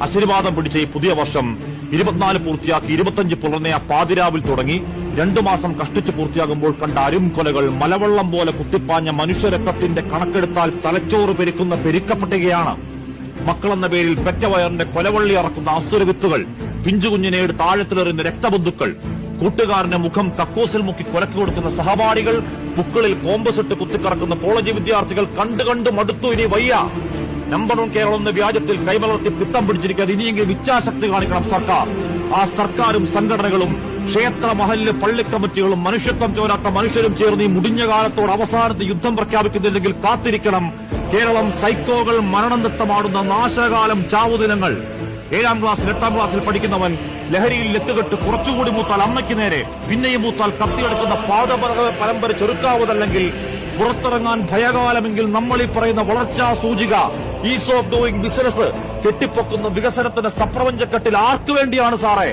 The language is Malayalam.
ആശീർവാദം പിടിച്ച ഈ പുതിയ വർഷം 24 പൂർത്തിയാക്കി 25 പുലർന്നെ പാതിരാവിൽ തുടങ്ങി 2 മാസം കഷ്ടിച്ച് പൂർത്തിയാകുമ്പോൾ കണ്ട അരുംകൊലകൾ മലവെള്ളം പോലെ കുത്തിപ്പാഞ്ഞ മനുഷ്യരക്തത്തിന്റെ കണക്കെടുത്താൽ തലച്ചോറ് പെരുക്കുന്ന പെരുക്കപ്പെട്ടുകയാണ്. മക്കളെന്ന പേരിൽ പെറ്റവയറിന്റെ കൊലവള്ളി ഇറക്കുന്ന അസുരവിത്തുകൾ, പിഞ്ചുകുഞ്ഞിനെ താഴത്തിലെറിയുന്ന രക്തബന്ധുക്കൾ, കൂട്ടുകാരന്റെ മുഖം കക്കൂസിൽ മുക്കി കൊലക്ക് കൊടുക്കുന്ന സഹപാഠികൾ, പുക്കളിൽ കോമ്പസിട്ട് കുത്തിക്കറക്കുന്ന കോളേജ് വിദ്യാർത്ഥികൾ കണ്ടു മടുത്തു. ഇനി വയ്യ. നമ്പർ 1 കേരളം എന്ന വ്യാജത്തിൽ കൈമലർത്തി പിത്തം പിടിച്ചിരിക്കാതെ ഇനിയെങ്കിലും ഇച്ഛാശക്തി കാണിക്കണം സർക്കാർ. ആ സർക്കാരും സംഘടനകളും ക്ഷേത്ര മഹല്ല് പള്ളി കമ്മിറ്റികളും മനുഷ്യത്വം ചോരാത്ത മനുഷ്യരും ചേർന്ന് ഈ മുടിഞ്ഞ കാലത്തോട് അവസാനത്തെ യുദ്ധം പ്രഖ്യാപിക്കുന്നില്ലെങ്കിൽ കാത്തിരിക്കണം. കേരളം സൈക്കോകൾ മരണം നൃത്തമാടുന്ന നാശകാലം ചാവുദിനങ്ങൾ. 7ാം ക്ലാസ്സിൽ 8ാം ക്ലാസ്സിൽ പഠിക്കുന്നവൻ ലഹരിയിൽ ലെത്തുകെട്ട് കുറച്ചുകൂടി മൂത്താൽ അമ്മയ്ക്ക് നേരെ, പിന്നെയും മൂത്താൽ കത്തിയെടുക്കുന്ന പരമ്പര ചെറുക്കാവതല്ലെങ്കിൽ പുറത്തിറങ്ങാൻ ഭയകാലമെങ്കിൽ നമ്മൾ ഈ പറയുന്ന വളർച്ചാ സൂചിക, ഈസ് ഓഫ് ഡൂയിങ് ബിസിനസ് കെട്ടിപ്പൊക്കുന്ന വികസനത്തിന്റെ സപ്രപഞ്ചക്കെട്ടിൽ ആർക്കു വേണ്ടിയാണ് സാറേ?